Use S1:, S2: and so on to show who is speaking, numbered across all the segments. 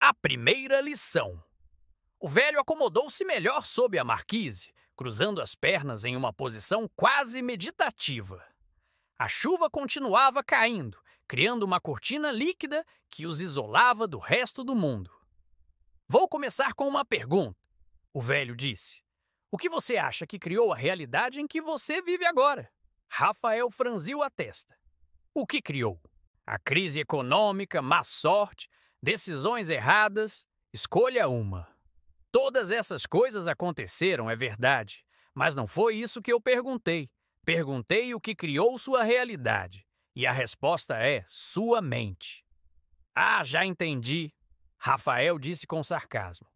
S1: A primeira lição. O velho acomodou-se melhor sob a marquise, cruzando as pernas em uma posição quase meditativa. A chuva continuava caindo, criando uma cortina líquida que os isolava do resto do mundo. Vou começar com uma pergunta, o velho disse. O que você acha que criou a realidade em que você vive agora? Rafael franziu a testa. O que criou? A crise econômica, má sorte, decisões erradas? Escolha uma. Todas essas coisas aconteceram, é verdade, mas não foi isso que eu perguntei. Perguntei o que criou sua realidade, e a resposta é sua mente. Ah, já entendi, Rafael disse com sarcasmo.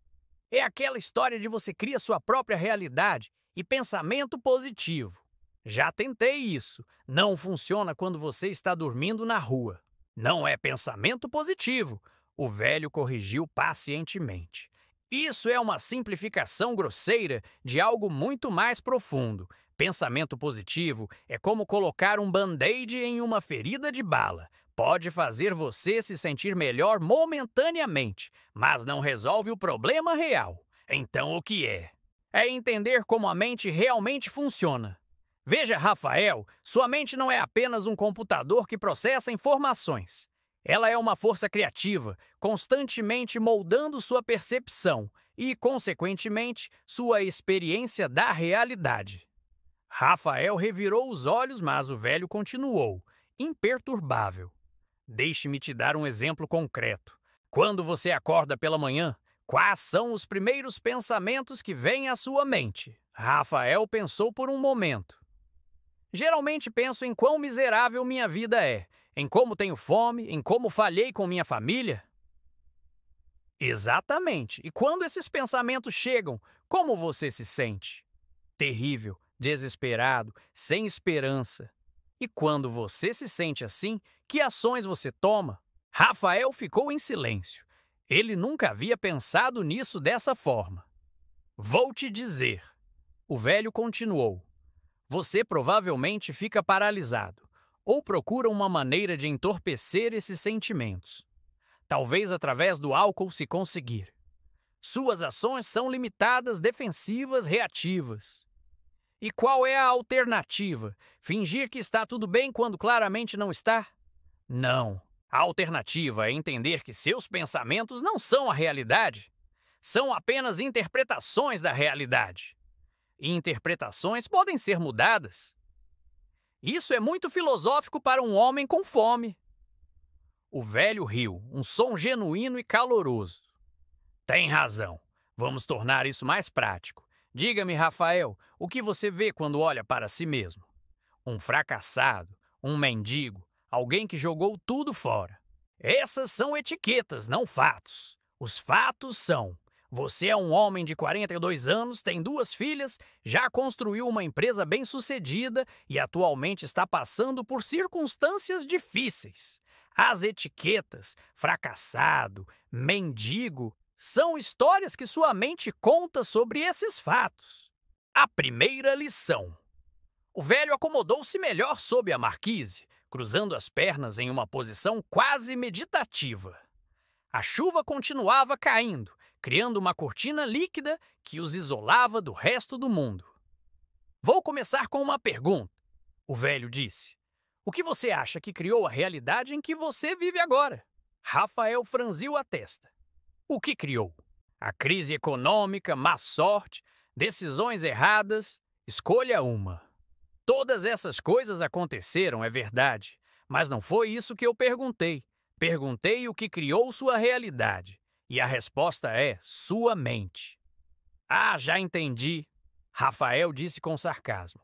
S1: É aquela história de você cria sua própria realidade e pensamento positivo. Já tentei isso. Não funciona quando você está dormindo na rua. Não é pensamento positivo, o velho corrigiu pacientemente. Isso é uma simplificação grosseira de algo muito mais profundo. Pensamento positivo é como colocar um band-aid em uma ferida de bala. Pode fazer você se sentir melhor momentaneamente, mas não resolve o problema real. Então, o que é? É entender como a mente realmente funciona. Veja, Rafael, sua mente não é apenas um computador que processa informações. Ela é uma força criativa, constantemente moldando sua percepção e, consequentemente, sua experiência da realidade. Rafael revirou os olhos, mas o velho continuou, imperturbável. Deixe-me te dar um exemplo concreto. Quando você acorda pela manhã, quais são os primeiros pensamentos que vêm à sua mente? Rafael pensou por um momento. Geralmente penso em quão miserável minha vida é, em como tenho fome, em como falhei com minha família. Exatamente. E quando esses pensamentos chegam, como você se sente? Terrível, desesperado, sem esperança. E quando você se sente assim, que ações você toma? Rafael ficou em silêncio. Ele nunca havia pensado nisso dessa forma. Vou te dizer. O velho continuou. Você provavelmente fica paralisado, ou procura uma maneira de entorpecer esses sentimentos. Talvez através do álcool se conseguir. Suas ações são limitadas, defensivas, reativas. E qual é a alternativa? Fingir que está tudo bem quando claramente não está? Não. A alternativa é entender que seus pensamentos não são a realidade. São apenas interpretações da realidade. E interpretações podem ser mudadas. Isso é muito filosófico para um homem com fome. O velho riu, um som genuíno e caloroso. Tem razão. Vamos tornar isso mais prático. Diga-me, Rafael, o que você vê quando olha para si mesmo? Um fracassado, um mendigo, alguém que jogou tudo fora. Essas são etiquetas, não fatos. Os fatos são: você é um homem de 42 anos, tem 2 filhas, já construiu uma empresa bem-sucedida e atualmente está passando por circunstâncias difíceis. As etiquetas, fracassado, mendigo, são histórias que sua mente conta sobre esses fatos. A primeira lição. O velho acomodou-se melhor sob a marquise, cruzando as pernas em uma posição quase meditativa. A chuva continuava caindo, criando uma cortina líquida que os isolava do resto do mundo. Vou começar com uma pergunta, o velho disse. O que você acha que criou a realidade em que você vive agora? Rafael franziu a testa. O que criou? A crise econômica, má sorte, decisões erradas? Escolha uma. Todas essas coisas aconteceram, é verdade, mas não foi isso que eu perguntei. Perguntei o que criou sua realidade, e a resposta é sua mente. Ah, já entendi, Rafael disse com sarcasmo.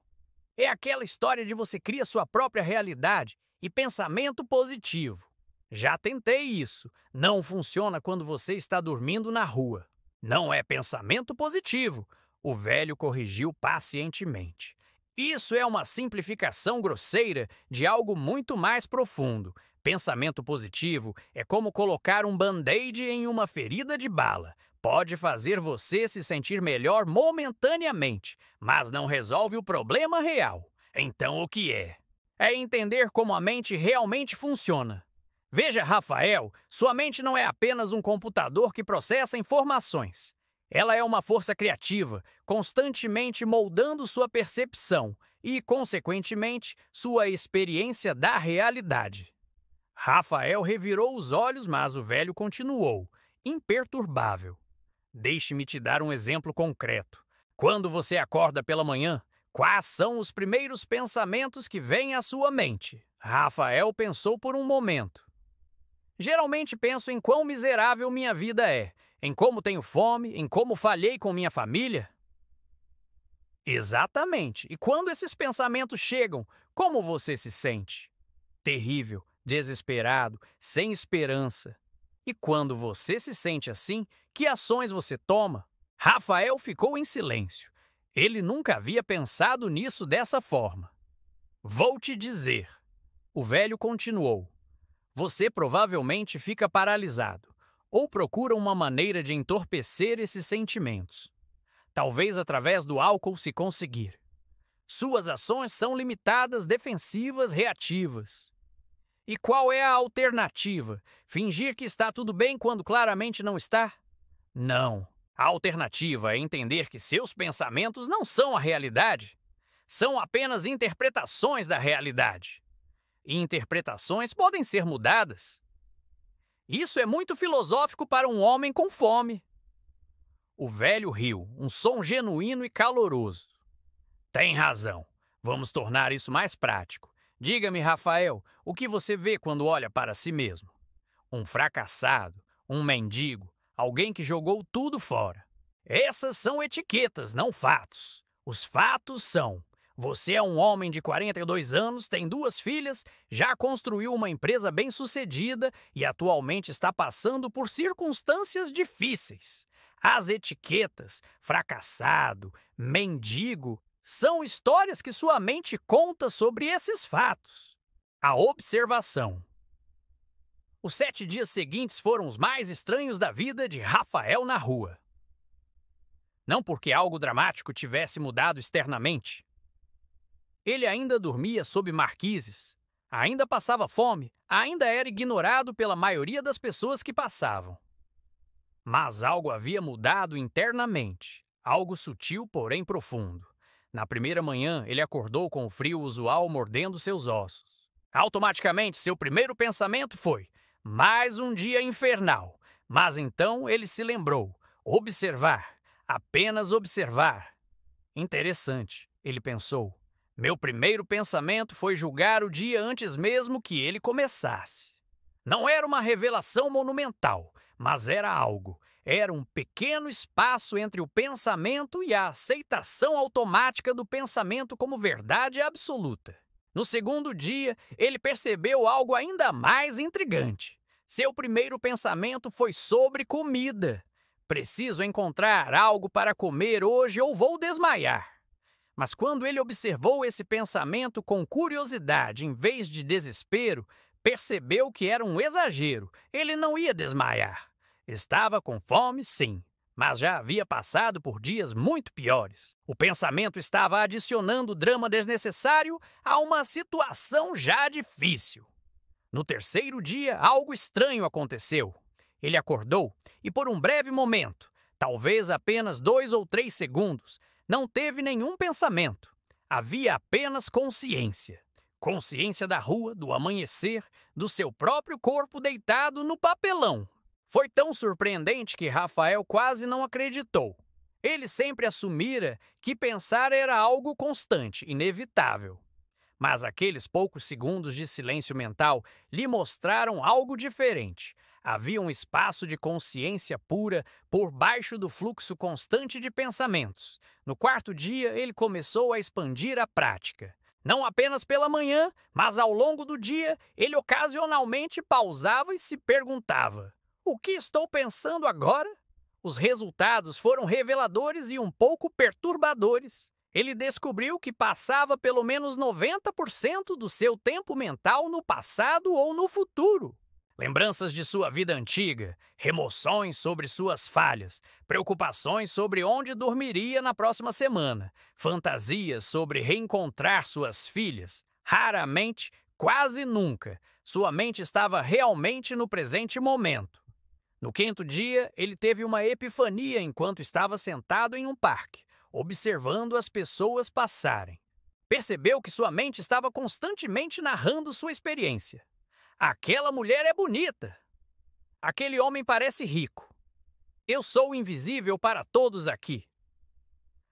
S1: É aquela história de você cria sua própria realidade e pensamento positivo. Já tentei isso. Não funciona quando você está dormindo na rua. Não é pensamento positivo, o velho corrigiu pacientemente. Isso é uma simplificação grosseira de algo muito mais profundo. Pensamento positivo é como colocar um band-aid em uma ferida de bala. Pode fazer você se sentir melhor momentaneamente, mas não resolve o problema real. Então, o que é? É entender como a mente realmente funciona. Veja, Rafael, sua mente não é apenas um computador que processa informações. Ela é uma força criativa, constantemente moldando sua percepção e, consequentemente, sua experiência da realidade. Rafael revirou os olhos, mas o velho continuou, imperturbável. Deixe-me te dar um exemplo concreto. Quando você acorda pela manhã, quais são os primeiros pensamentos que vêm à sua mente? Rafael pensou por um momento. Geralmente penso em quão miserável minha vida é, em como tenho fome, em como falhei com minha família. Exatamente. E quando esses pensamentos chegam, como você se sente? Terrível, desesperado, sem esperança. E quando você se sente assim, que ações você toma? Rafael ficou em silêncio. Ele nunca havia pensado nisso dessa forma. Vou te dizer. O velho continuou. Você provavelmente fica paralisado, ou procura uma maneira de entorpecer esses sentimentos. Talvez através do álcool, se conseguir. Suas ações são limitadas, defensivas, reativas. E qual é a alternativa? Fingir que está tudo bem quando claramente não está? Não. A alternativa é entender que seus pensamentos não são a realidade. São apenas interpretações da realidade. E interpretações podem ser mudadas. Isso é muito filosófico para um homem com fome. O velho riu, um som genuíno e caloroso. Tem razão. Vamos tornar isso mais prático. Diga-me, Rafael, o que você vê quando olha para si mesmo? Um fracassado, um mendigo, alguém que jogou tudo fora. Essas são etiquetas, não fatos. Os fatos são: você é um homem de 42 anos, tem 2 filhas, já construiu uma empresa bem-sucedida e atualmente está passando por circunstâncias difíceis. As etiquetas, fracassado, mendigo, são histórias que sua mente conta sobre esses fatos. A observação. Os 7 dias seguintes foram os mais estranhos da vida de Rafael na rua. Não porque algo dramático tivesse mudado externamente. Ele ainda dormia sob marquises, ainda passava fome, ainda era ignorado pela maioria das pessoas que passavam. Mas algo havia mudado internamente, algo sutil, porém profundo. Na primeira manhã, ele acordou com o frio usual mordendo seus ossos. Automaticamente, seu primeiro pensamento foi: mais um dia infernal. Mas então ele se lembrou: observar, apenas observar. Interessante, ele pensou. Meu primeiro pensamento foi julgar o dia antes mesmo que ele começasse. Não era uma revelação monumental, mas era algo. Era um pequeno espaço entre o pensamento e a aceitação automática do pensamento como verdade absoluta. No segundo dia, ele percebeu algo ainda mais intrigante. Seu primeiro pensamento foi sobre comida. Preciso encontrar algo para comer hoje ou vou desmaiar. Mas quando ele observou esse pensamento com curiosidade em vez de desespero, percebeu que era um exagero. Ele não ia desmaiar. Estava com fome, sim, mas já havia passado por dias muito piores. O pensamento estava adicionando drama desnecessário a uma situação já difícil. No terceiro dia, algo estranho aconteceu. Ele acordou e, por um breve momento, talvez apenas 2 ou 3 segundos, não teve nenhum pensamento. Havia apenas consciência. Consciência da rua, do amanhecer, do seu próprio corpo deitado no papelão. Foi tão surpreendente que Rafael quase não acreditou. Ele sempre assumira que pensar era algo constante, inevitável. Mas aqueles poucos segundos de silêncio mental lhe mostraram algo diferente. Havia um espaço de consciência pura por baixo do fluxo constante de pensamentos. No quarto dia, ele começou a expandir a prática. Não apenas pela manhã, mas ao longo do dia, ele ocasionalmente pausava e se perguntava: o que estou pensando agora? Os resultados foram reveladores e um pouco perturbadores. Ele descobriu que passava pelo menos 90% do seu tempo mental no passado ou no futuro. Lembranças de sua vida antiga, remoções sobre suas falhas, preocupações sobre onde dormiria na próxima semana, fantasias sobre reencontrar suas filhas, raramente, quase nunca, Sua mente estava realmente no presente momento. No quinto dia, ele teve uma epifania enquanto estava sentado em um parque, observando as pessoas passarem. Percebeu que sua mente estava constantemente narrando sua experiência. Aquela mulher é bonita. Aquele homem parece rico. Eu sou invisível para todos aqui.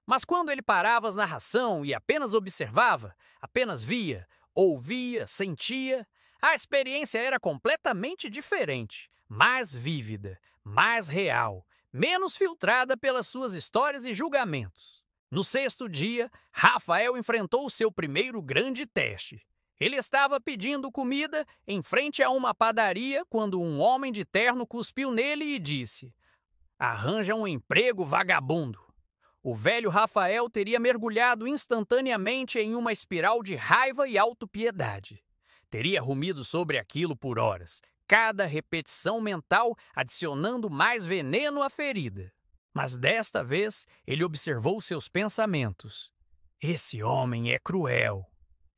S1: Mas quando ele parava a narração e apenas observava, apenas via, ouvia, sentia, a experiência era completamente diferente, mais vívida, mais real, menos filtrada pelas suas histórias e julgamentos. No sexto dia, Rafael enfrentou o seu primeiro grande teste. Ele estava pedindo comida em frente a uma padaria quando um homem de terno cuspiu nele e disse: "Arranja um emprego, vagabundo." O velho Rafael teria mergulhado instantaneamente em uma espiral de raiva e autopiedade. Teria rumido sobre aquilo por horas, cada repetição mental adicionando mais veneno à ferida. Mas desta vez ele observou seus pensamentos. Esse homem é cruel.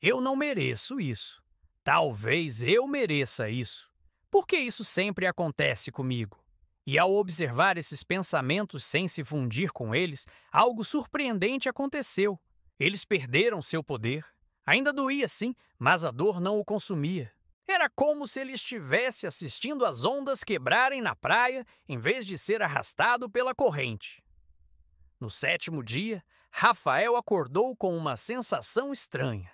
S1: Eu não mereço isso. Talvez eu mereça isso. Por que isso sempre acontece comigo? E ao observar esses pensamentos sem se fundir com eles, algo surpreendente aconteceu. Eles perderam seu poder. Ainda doía sim, mas a dor não o consumia. Era como se ele estivesse assistindo as ondas quebrarem na praia em vez de ser arrastado pela corrente. No sétimo dia, Rafael acordou com uma sensação estranha.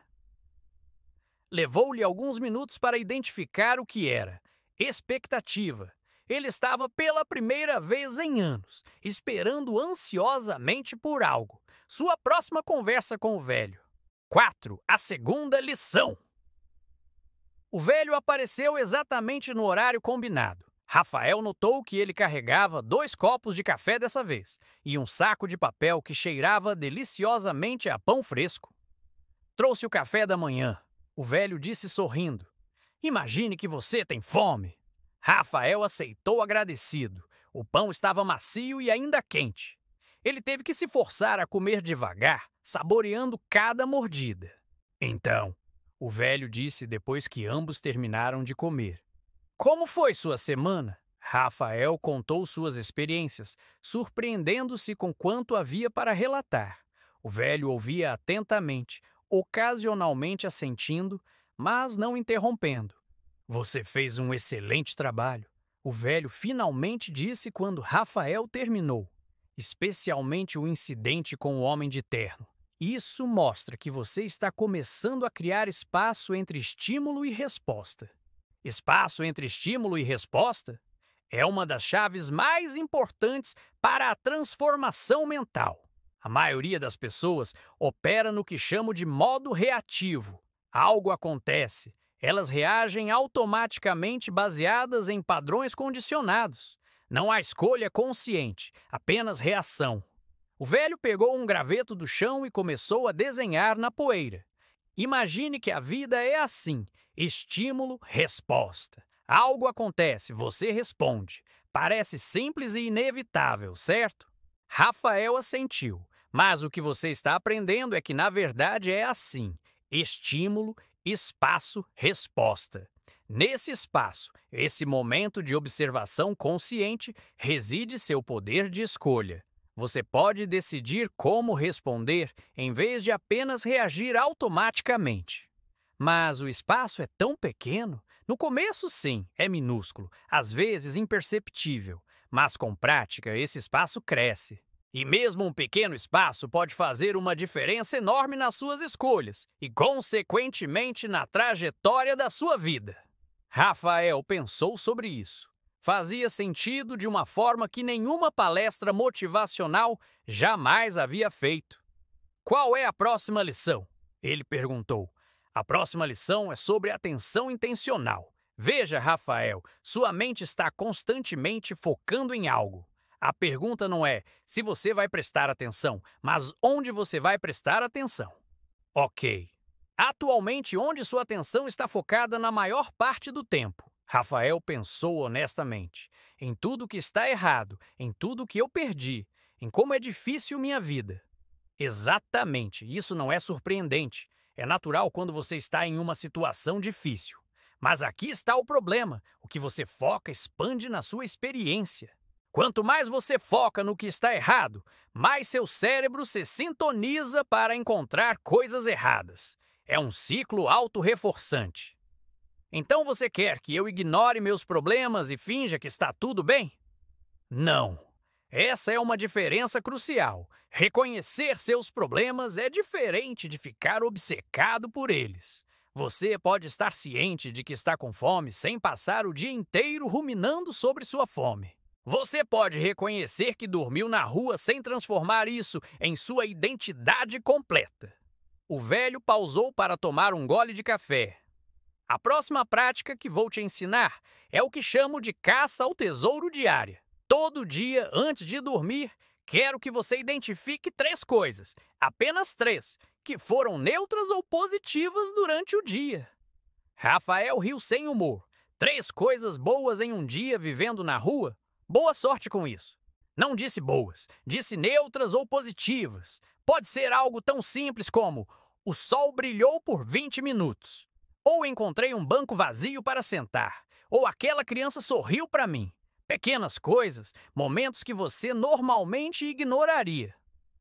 S1: Levou-lhe alguns minutos para identificar o que era. Expectativa. Ele estava pela primeira vez em anos, esperando ansiosamente por algo. Sua próxima conversa com o velho. 4. A segunda lição. O velho apareceu exatamente no horário combinado. Rafael notou que ele carregava 2 copos de café dessa vez e um saco de papel que cheirava deliciosamente a pão fresco. Trouxe o café da manhã. O velho disse sorrindo. Imagine que você tem fome. Rafael aceitou agradecido. O pão estava macio e ainda quente. Ele teve que se forçar a comer devagar, saboreando cada mordida. Então, o velho disse depois que ambos terminaram de comer. Como foi sua semana? Rafael contou suas experiências, surpreendendo-se com quanto havia para relatar. O velho ouvia atentamente, ocasionalmente assentindo, mas não interrompendo. Você fez um excelente trabalho, o velho finalmente disse quando Rafael terminou. Especialmente o incidente com o homem de terno. Isso mostra que você está começando a criar espaço entre estímulo e resposta. Espaço entre estímulo e resposta é uma das chaves mais importantes para a transformação mental. A maioria das pessoas opera no que chamo de modo reativo. Algo acontece, elas reagem automaticamente baseadas em padrões condicionados. Não há escolha consciente, apenas reação. O velho pegou um graveto do chão e começou a desenhar na poeira. Imagine que a vida é assim: estímulo, resposta. Algo acontece, você responde. Parece simples e inevitável, certo? Rafael assentiu, mas o que você está aprendendo é que na verdade é assim: estímulo, espaço, resposta. Nesse espaço, esse momento de observação consciente, reside seu poder de escolha. Você pode decidir como responder em vez de apenas reagir automaticamente. Mas o espaço é tão pequeno. No começo, sim, é minúsculo, às vezes imperceptível, mas com prática esse espaço cresce. E mesmo um pequeno espaço pode fazer uma diferença enorme nas suas escolhas e, consequentemente, na trajetória da sua vida. Rafael pensou sobre isso. Fazia sentido de uma forma que nenhuma palestra motivacional jamais havia feito. Qual é a próxima lição? Ele perguntou. A próxima lição é sobre atenção intencional. Veja, Rafael, sua mente está constantemente focando em algo. A pergunta não é se você vai prestar atenção, mas onde você vai prestar atenção. Ok. Atualmente, onde sua atenção está focada na maior parte do tempo? Rafael pensou honestamente. Em tudo que está errado, em tudo que eu perdi, em como é difícil minha vida. Exatamente, isso não é surpreendente. É natural quando você está em uma situação difícil. Mas aqui está o problema: o que você foca expande na sua experiência. Quanto mais você foca no que está errado, mais seu cérebro se sintoniza para encontrar coisas erradas. É um ciclo autorreforçante. Então você quer que eu ignore meus problemas e finja que está tudo bem? Não. Essa é uma diferença crucial. Reconhecer seus problemas é diferente de ficar obcecado por eles. Você pode estar ciente de que está com fome sem passar o dia inteiro ruminando sobre sua fome. Você pode reconhecer que dormiu na rua sem transformar isso em sua identidade completa. O velho pausou para tomar um gole de café. A próxima prática que vou te ensinar é o que chamo de caça ao tesouro diária. Todo dia, antes de dormir, quero que você identifique 3 coisas, apenas 3, que foram neutras ou positivas durante o dia. Rafael riu sem humor. 3 coisas boas em um dia vivendo na rua? Boa sorte com isso. Não disse boas, disse neutras ou positivas. Pode ser algo tão simples como: o sol brilhou por 20 minutos. Ou encontrei um banco vazio para sentar. Ou aquela criança sorriu para mim. Pequenas coisas, momentos que você normalmente ignoraria.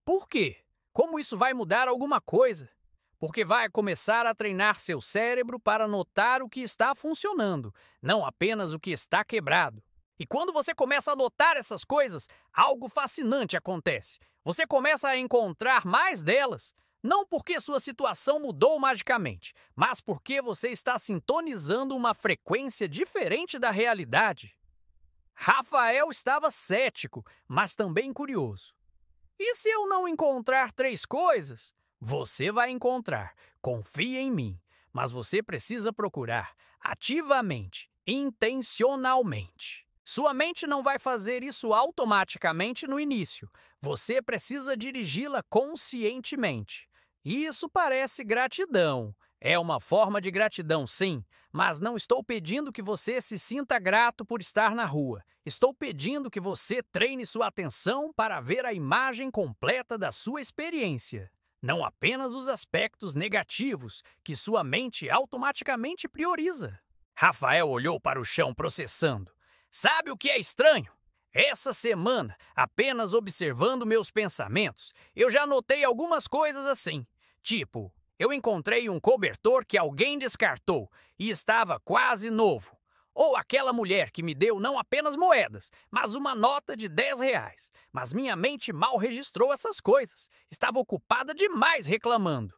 S1: Por quê? Como isso vai mudar alguma coisa? Porque vai começar a treinar seu cérebro para notar o que está funcionando, não apenas o que está quebrado. E quando você começa a notar essas coisas, algo fascinante acontece. Você começa a encontrar mais delas. Não porque sua situação mudou magicamente, mas porque você está sintonizando uma frequência diferente da realidade. Rafael estava cético, mas também curioso. E se eu não encontrar 3 coisas? Você vai encontrar, confie em mim, mas você precisa procurar ativamente, intencionalmente. Sua mente não vai fazer isso automaticamente no início. Você precisa dirigi-la conscientemente. Isso parece gratidão. É uma forma de gratidão, sim, mas não estou pedindo que você se sinta grato por estar na rua. Estou pedindo que você treine sua atenção para ver a imagem completa da sua experiência. Não apenas os aspectos negativos que sua mente automaticamente prioriza. Rafael olhou para o chão processando. Sabe o que é estranho? Essa semana, apenas observando meus pensamentos, eu já notei algumas coisas assim. Tipo, eu encontrei um cobertor que alguém descartou e estava quase novo. Ou aquela mulher que me deu não apenas moedas, mas uma nota de R$ 10. Mas minha mente mal registrou essas coisas. Estava ocupada demais reclamando.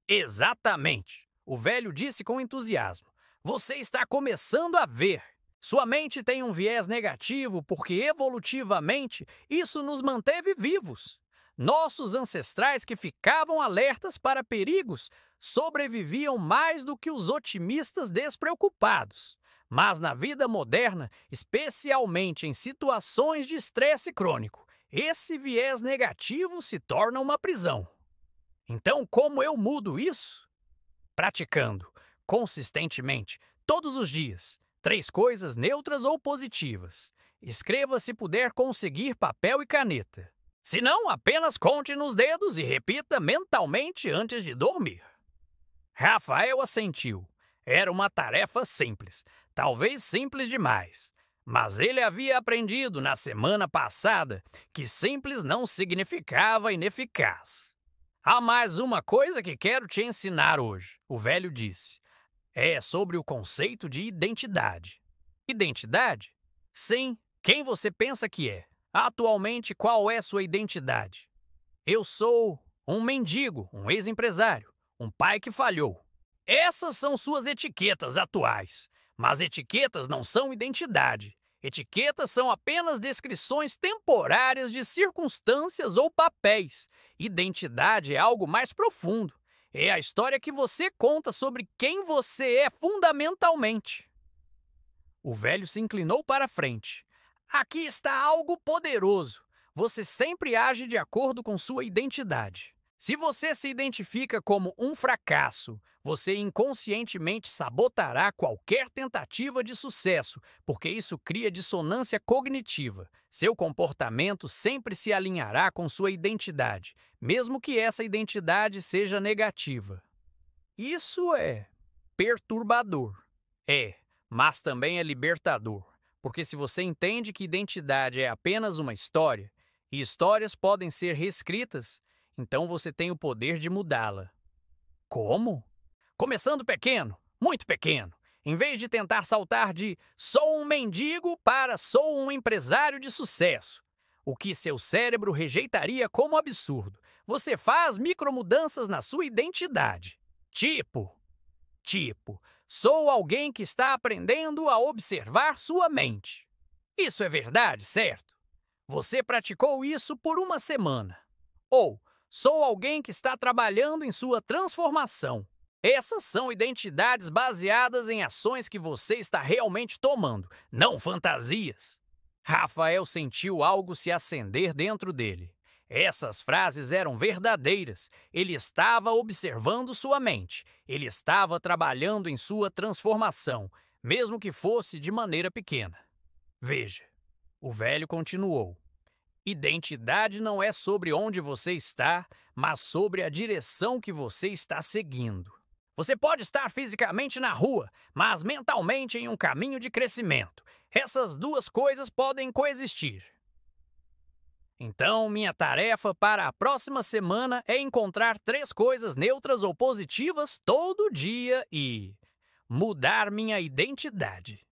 S1: Exatamente, o velho disse com entusiasmo. Você está começando a ver. Sua mente tem um viés negativo porque, evolutivamente, isso nos manteve vivos. Nossos ancestrais que ficavam alertas para perigos sobreviviam mais do que os otimistas despreocupados. Mas na vida moderna, especialmente em situações de estresse crônico, esse viés negativo se torna uma prisão. Então, como eu mudo isso? Praticando, consistentemente, todos os dias, 3 coisas neutras ou positivas. Escreva se puder conseguir papel e caneta. Se não, apenas conte nos dedos e repita mentalmente antes de dormir. Rafael assentiu. Era uma tarefa simples, talvez simples demais. Mas ele havia aprendido na semana passada que simples não significava ineficaz. Há mais uma coisa que quero te ensinar hoje, o velho disse. É sobre o conceito de identidade. Identidade? Sim, quem você pensa que é? Atualmente, qual é sua identidade? Eu sou um mendigo, um ex-empresário, um pai que falhou. Essas são suas etiquetas atuais. Mas etiquetas não são identidade. Etiquetas são apenas descrições temporárias de circunstâncias ou papéis. Identidade é algo mais profundo. É a história que você conta sobre quem você é fundamentalmente. O velho se inclinou para frente. Aqui está algo poderoso. Você sempre age de acordo com sua identidade. Se você se identifica como um fracasso, você inconscientemente sabotará qualquer tentativa de sucesso, porque isso cria dissonância cognitiva. Seu comportamento sempre se alinhará com sua identidade, mesmo que essa identidade seja negativa. Isso é perturbador. É, mas também é libertador, porque se você entende que identidade é apenas uma história, e histórias podem ser reescritas, então você tem o poder de mudá-la. Como? Começando pequeno, muito pequeno. Em vez de tentar saltar de sou um mendigo para sou um empresário de sucesso, o que seu cérebro rejeitaria como absurdo, você faz micromudanças na sua identidade. Tipo, sou alguém que está aprendendo a observar sua mente. Isso é verdade, certo? Você praticou isso por uma semana. Ou, sou alguém que está trabalhando em sua transformação. Essas são identidades baseadas em ações que você está realmente tomando, não fantasias. Rafael sentiu algo se acender dentro dele. Essas frases eram verdadeiras. Ele estava observando sua mente. Ele estava trabalhando em sua transformação, mesmo que fosse de maneira pequena. Veja, o velho continuou. Identidade não é sobre onde você está, mas sobre a direção que você está seguindo. Você pode estar fisicamente na rua, mas mentalmente em um caminho de crescimento. Essas duas coisas podem coexistir. Então, minha tarefa para a próxima semana é encontrar 3 coisas neutras ou positivas todo dia e mudar minha identidade.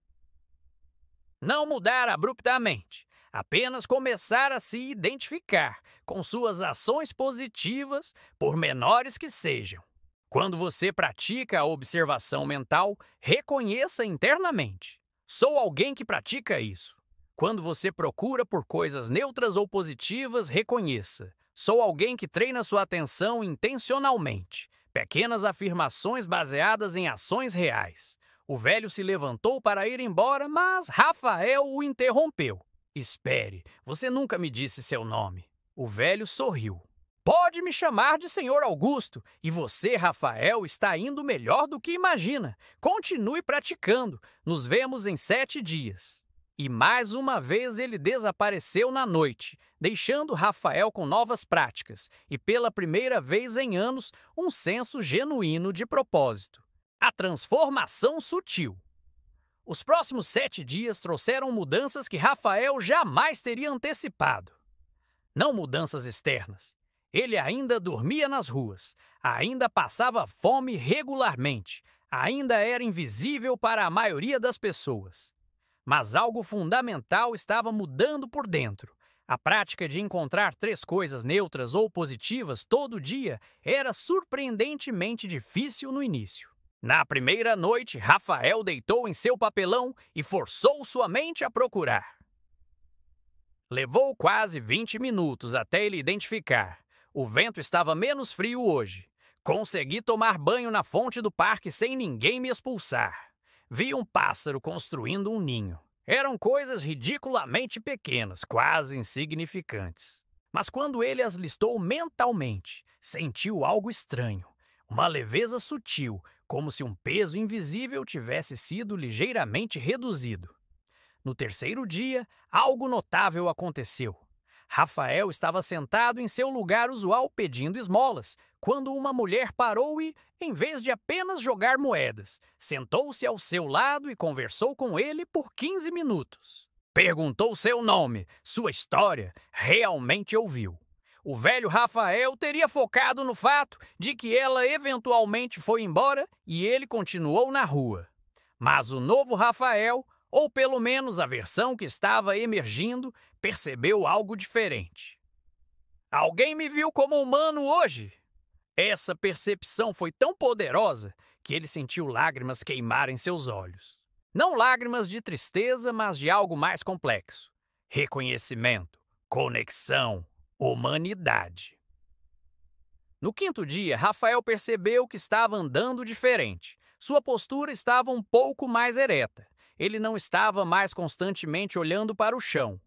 S1: Não mudar abruptamente, apenas começar a se identificar com suas ações positivas, por menores que sejam. Quando você pratica a observação mental, reconheça internamente. Sou alguém que pratica isso. Quando você procura por coisas neutras ou positivas, reconheça. Sou alguém que treina sua atenção intencionalmente. Pequenas afirmações baseadas em ações reais. O velho se levantou para ir embora, mas Rafael o interrompeu. Espere, você nunca me disse seu nome. O velho sorriu. Pode me chamar de Senhor Augusto, e você, Rafael, está indo melhor do que imagina. Continue praticando. Nos vemos em 7 dias. E mais uma vez ele desapareceu na noite, deixando Rafael com novas práticas e, pela primeira vez em anos, um senso genuíno de propósito. A transformação sutil. Os próximos 7 dias trouxeram mudanças que Rafael jamais teria antecipado. Não mudanças externas. Ele ainda dormia nas ruas, ainda passava fome regularmente, ainda era invisível para a maioria das pessoas. Mas algo fundamental estava mudando por dentro. A prática de encontrar 3 coisas neutras ou positivas todo dia era surpreendentemente difícil no início. Na primeira noite, Rafael deitou em seu papelão e forçou sua mente a procurar. Levou quase 20 minutos até ele identificar. O vento estava menos frio hoje. Consegui tomar banho na fonte do parque sem ninguém me expulsar. Vi um pássaro construindo um ninho. Eram coisas ridiculamente pequenas, quase insignificantes. Mas quando ele as listou mentalmente, sentiu algo estranho. Uma leveza sutil, como se um peso invisível tivesse sido ligeiramente reduzido. No terceiro dia, algo notável aconteceu. Rafael estava sentado em seu lugar usual pedindo esmolas, quando uma mulher parou e, em vez de apenas jogar moedas, sentou-se ao seu lado e conversou com ele por 15 minutos. Perguntou seu nome, sua história, realmente ouviu. O velho Rafael teria focado no fato de que ela eventualmente foi embora e ele continuou na rua. Mas o novo Rafael, ou pelo menos a versão que estava emergindo, percebeu algo diferente. Alguém me viu como humano hoje? Essa percepção foi tão poderosa que ele sentiu lágrimas queimar em seus olhos. Não lágrimas de tristeza, mas de algo mais complexo. Reconhecimento, conexão, humanidade. No 5º dia, Rafael percebeu que estava andando diferente. Sua postura estava um pouco mais ereta. Ele não estava mais constantemente olhando para o chão.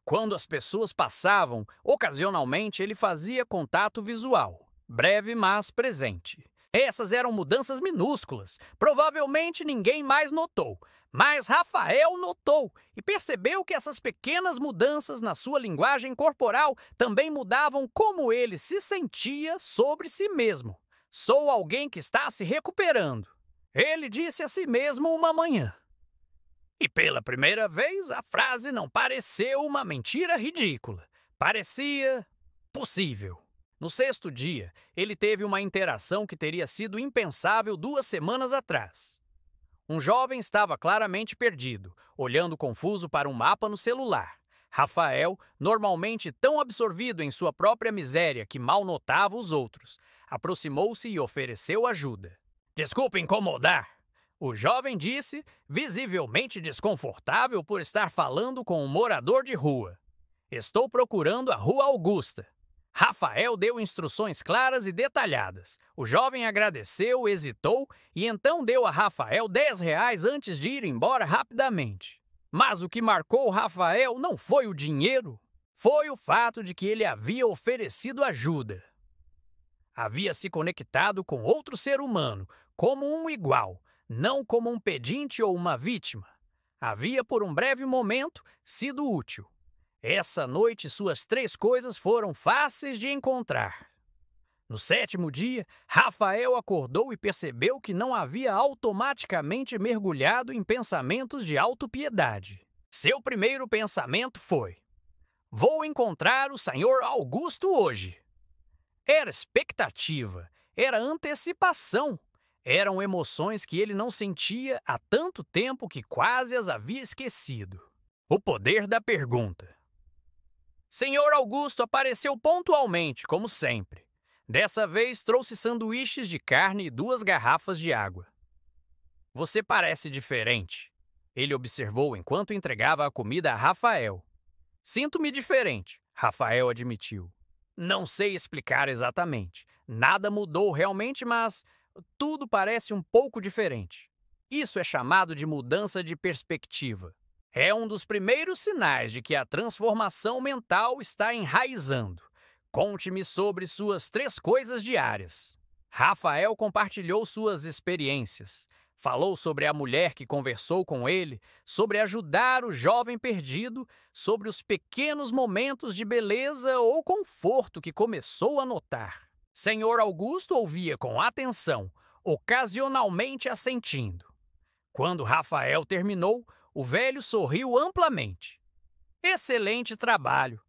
S1: Quando as pessoas passavam, ocasionalmente ele fazia contato visual, breve mas presente. Essas eram mudanças minúsculas. Provavelmente ninguém mais notou, mas Rafael notou e percebeu que essas pequenas mudanças na sua linguagem corporal também mudavam como ele se sentia sobre si mesmo. Sou alguém que está se recuperando. Ele disse a si mesmo uma manhã. E pela primeira vez, a frase não pareceu uma mentira ridícula. Parecia possível. No sexto dia, ele teve uma interação que teria sido impensável 2 semanas atrás. Um jovem estava claramente perdido, olhando confuso para um mapa no celular. Rafael, normalmente tão absorvido em sua própria miséria que mal notava os outros, aproximou-se e ofereceu ajuda. Desculpe incomodar, o jovem disse, visivelmente desconfortável por estar falando com um morador de rua. Estou procurando a Rua Augusta. Rafael deu instruções claras e detalhadas. O jovem agradeceu, hesitou e então deu a Rafael R$ 10 antes de ir embora rapidamente. Mas o que marcou Rafael não foi o dinheiro, foi o fato de que ele havia oferecido ajuda. Havia se conectado com outro ser humano, como um igual, não como um pedinte ou uma vítima. Havia, por um breve momento, sido útil. Essa noite, suas 3 coisas foram fáceis de encontrar. No 7º dia, Rafael acordou e percebeu que não havia automaticamente mergulhado em pensamentos de autopiedade. Seu primeiro pensamento foi: vou encontrar o Sr. Augusto hoje. Era expectativa, era antecipação. Eram emoções que ele não sentia há tanto tempo que quase as havia esquecido. O poder da pergunta. Sr. Augusto apareceu pontualmente, como sempre. Dessa vez trouxe sanduíches de carne e 2 garrafas de água. Você parece diferente, ele observou enquanto entregava a comida a Rafael. Sinto-me diferente, Rafael admitiu. Não sei explicar exatamente. Nada mudou realmente, mas tudo parece um pouco diferente. Isso é chamado de mudança de perspectiva. É um dos primeiros sinais de que a transformação mental está enraizando. Conte-me sobre suas 3 coisas diárias. Rafael compartilhou suas experiências. Falou sobre a mulher que conversou com ele, sobre ajudar o jovem perdido, sobre os pequenos momentos de beleza ou conforto que começou a notar. Sr. Augusto ouvia com atenção, ocasionalmente assentindo. Quando Rafael terminou, o velho sorriu amplamente. Excelente trabalho!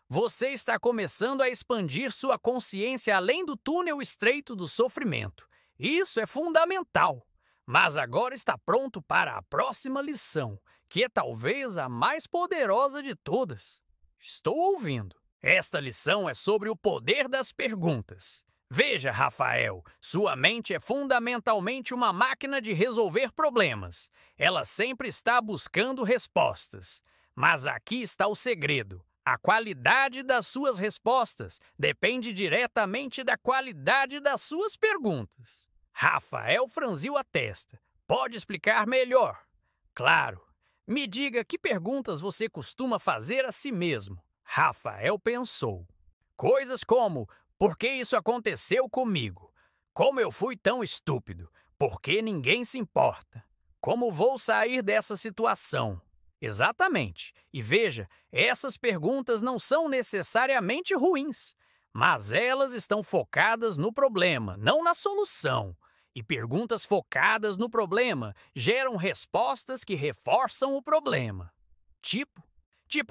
S1: Você está começando a expandir sua consciência além do túnel estreito do sofrimento. Isso é fundamental. Mas agora está pronto para a próxima lição, que é talvez a mais poderosa de todas. Estou ouvindo. Esta lição é sobre o poder das perguntas. Veja, Rafael, sua mente é fundamentalmente uma máquina de resolver problemas. Ela sempre está buscando respostas. Mas aqui está o segredo. A qualidade das suas respostas depende diretamente da qualidade das suas perguntas. Rafael franziu a testa. Pode explicar melhor? Claro. Me diga que perguntas você costuma fazer a si mesmo. Rafael pensou. Coisas como: por que isso aconteceu comigo? Como eu fui tão estúpido? Por que ninguém se importa? Como vou sair dessa situação? Exatamente. E veja, essas perguntas não são necessariamente ruins, mas elas estão focadas no problema, não na solução. E perguntas focadas no problema geram respostas que reforçam o problema. Tipo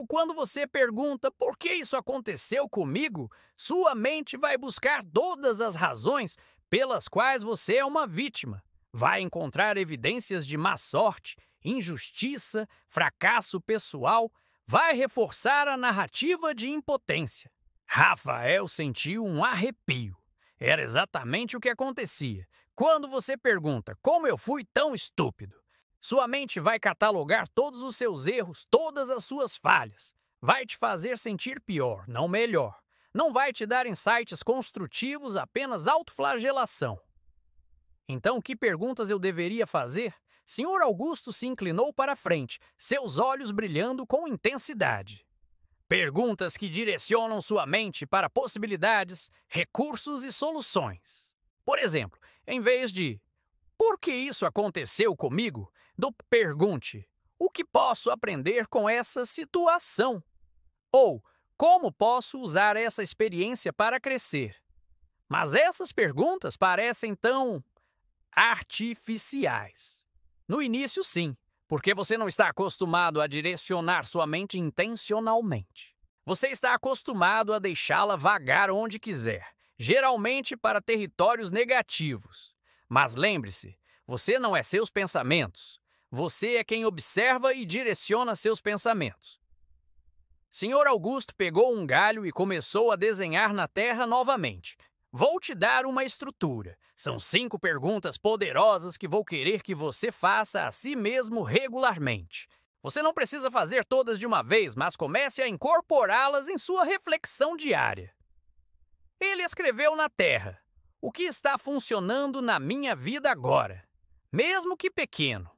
S1: quando você pergunta por que isso aconteceu comigo, sua mente vai buscar todas as razões pelas quais você é uma vítima. Vai encontrar evidências de má sorte, injustiça, fracasso pessoal, vai reforçar a narrativa de impotência. Rafael sentiu um arrepio. Era exatamente o que acontecia. Quando você pergunta como eu fui tão estúpido, sua mente vai catalogar todos os seus erros, todas as suas falhas. Vai te fazer sentir pior, não melhor. Não vai te dar insights construtivos, apenas autoflagelação. Então, que perguntas eu deveria fazer? Sr. Augusto se inclinou para a frente, seus olhos brilhando com intensidade. Perguntas que direcionam sua mente para possibilidades, recursos e soluções. Por exemplo, em vez de "por que isso aconteceu comigo?", pergunte "o que posso aprender com essa situação?" Ou "como posso usar essa experiência para crescer?". Mas essas perguntas parecem tão artificiais. No início, sim, porque você não está acostumado a direcionar sua mente intencionalmente. Você está acostumado a deixá-la vagar onde quiser, geralmente para territórios negativos. Mas lembre-se, você não é seus pensamentos. Você é quem observa e direciona seus pensamentos. Sr. Augusto pegou um galho e começou a desenhar na terra novamente. Vou te dar uma estrutura. São 5 perguntas poderosas que vou querer que você faça a si mesmo regularmente. Você não precisa fazer todas de uma vez, mas comece a incorporá-las em sua reflexão diária. Ele escreveu na terra: o que está funcionando na minha vida agora, mesmo que pequeno?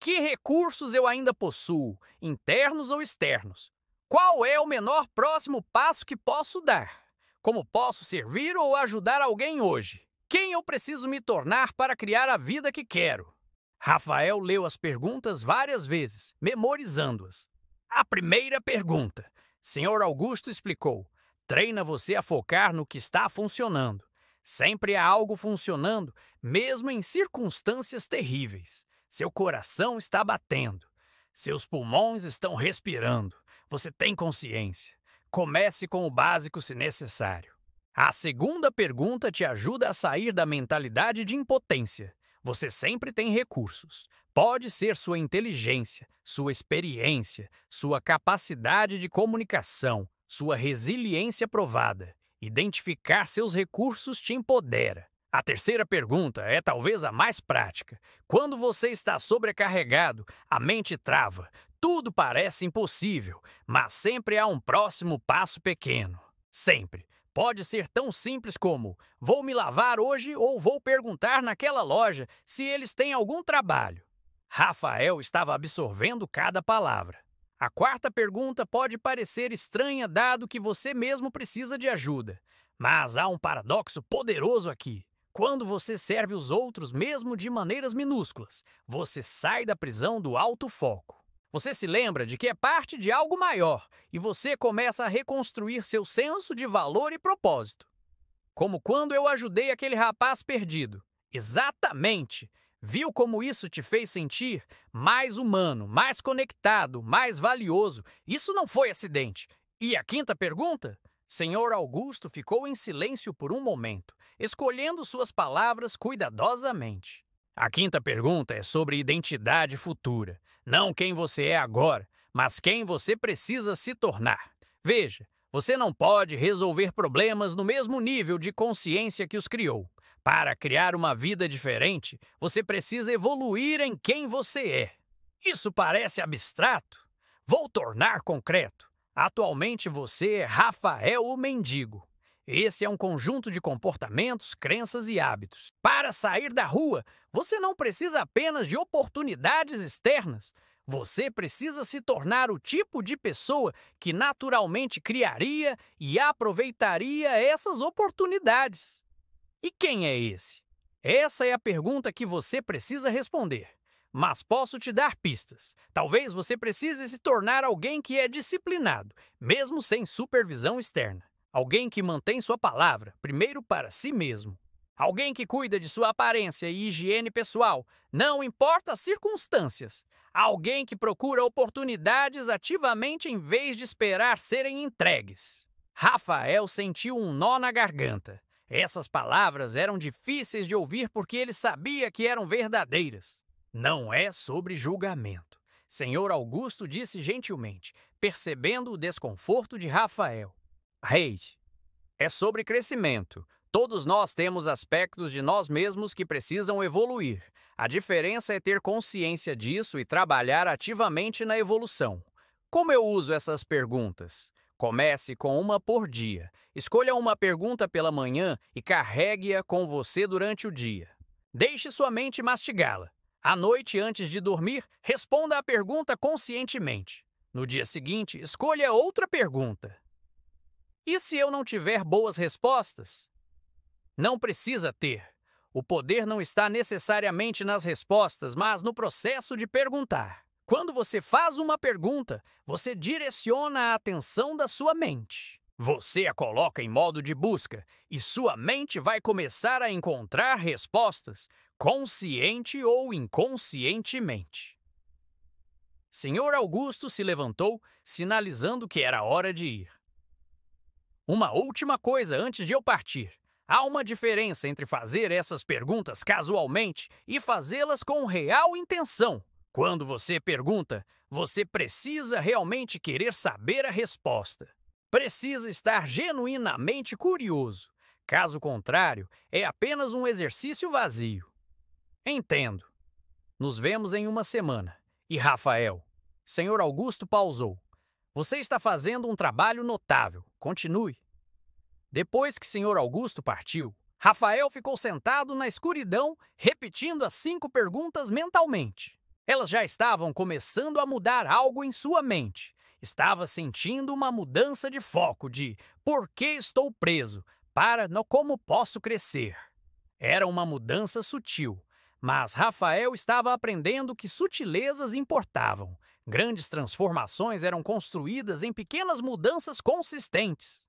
S1: Que recursos eu ainda possuo, internos ou externos? Qual é o menor próximo passo que posso dar? Como posso servir ou ajudar alguém hoje? Quem eu preciso me tornar para criar a vida que quero? Rafael leu as perguntas várias vezes, memorizando-as. A primeira pergunta. Sr. Augusto explicou: treina você a focar no que está funcionando. Sempre há algo funcionando, mesmo em circunstâncias terríveis. Seu coração está batendo. Seus pulmões estão respirando. Você tem consciência. Comece com o básico se necessário. A segunda pergunta te ajuda a sair da mentalidade de impotência. Você sempre tem recursos. Pode ser sua inteligência, sua experiência, sua capacidade de comunicação, sua resiliência provada. Identificar seus recursos te empodera. A terceira pergunta é talvez a mais prática. Quando você está sobrecarregado, a mente trava. Tudo parece impossível, mas sempre há um próximo passo pequeno. Sempre. Pode ser tão simples como: vou me lavar hoje ou vou perguntar naquela loja se eles têm algum trabalho. Rafael estava absorvendo cada palavra. A quarta pergunta pode parecer estranha dado que você mesmo precisa de ajuda. Mas há um paradoxo poderoso aqui. Quando você serve os outros mesmo de maneiras minúsculas, você sai da prisão do alto foco. Você se lembra de que é parte de algo maior e você começa a reconstruir seu senso de valor e propósito. Como quando eu ajudei aquele rapaz perdido. Exatamente! Viu como isso te fez sentir mais humano, mais conectado, mais valioso? Isso não foi acidente. E a quinta pergunta? Sr. Augusto ficou em silêncio por um momento, escolhendo suas palavras cuidadosamente. A quinta pergunta é sobre identidade futura. Não quem você é agora, mas quem você precisa se tornar. Veja, você não pode resolver problemas no mesmo nível de consciência que os criou. Para criar uma vida diferente, você precisa evoluir em quem você é. Isso parece abstrato? Vou tornar concreto. Atualmente você é Rafael o Mendigo. Esse é um conjunto de comportamentos, crenças e hábitos. Para sair da rua, você não precisa apenas de oportunidades externas. Você precisa se tornar o tipo de pessoa que naturalmente criaria e aproveitaria essas oportunidades. E quem é esse? Essa é a pergunta que você precisa responder. Mas posso te dar pistas. Talvez você precise se tornar alguém que é disciplinado, mesmo sem supervisão externa. Alguém que mantém sua palavra, primeiro para si mesmo. Alguém que cuida de sua aparência e higiene pessoal, não importa as circunstâncias. Alguém que procura oportunidades ativamente em vez de esperar serem entregues. Rafael sentiu um nó na garganta. Essas palavras eram difíceis de ouvir porque ele sabia que eram verdadeiras. Não é sobre julgamento. Sr. Augusto disse gentilmente, percebendo o desconforto de Rafael. Reis, é sobre crescimento. Todos nós temos aspectos de nós mesmos que precisam evoluir. A diferença é ter consciência disso e trabalhar ativamente na evolução. Como eu uso essas perguntas? Comece com uma por dia. Escolha uma pergunta pela manhã e carregue-a com você durante o dia. Deixe sua mente mastigá-la. À noite, antes de dormir, responda a pergunta conscientemente. No dia seguinte, escolha outra pergunta. E se eu não tiver boas respostas? Não precisa ter. O poder não está necessariamente nas respostas, mas no processo de perguntar. Quando você faz uma pergunta, você direciona a atenção da sua mente. Você a coloca em modo de busca e sua mente vai começar a encontrar respostas consciente ou inconscientemente. Senhor Augusto se levantou, sinalizando que era hora de ir. Uma última coisa antes de eu partir. Há uma diferença entre fazer essas perguntas casualmente e fazê-las com real intenção. Quando você pergunta, você precisa realmente querer saber a resposta. Precisa estar genuinamente curioso. Caso contrário, é apenas um exercício vazio. Entendo. Nos vemos em uma semana. E Rafael, Senhor Augusto pausou. Você está fazendo um trabalho notável. Continue. Depois que Senhor Augusto partiu, Rafael ficou sentado na escuridão, repetindo as 5 perguntas mentalmente. Elas já estavam começando a mudar algo em sua mente. Estava sentindo uma mudança de foco de por que estou preso para no como posso crescer. Era uma mudança sutil, mas Rafael estava aprendendo que sutilezas importavam. Grandes transformações eram construídas em pequenas mudanças consistentes.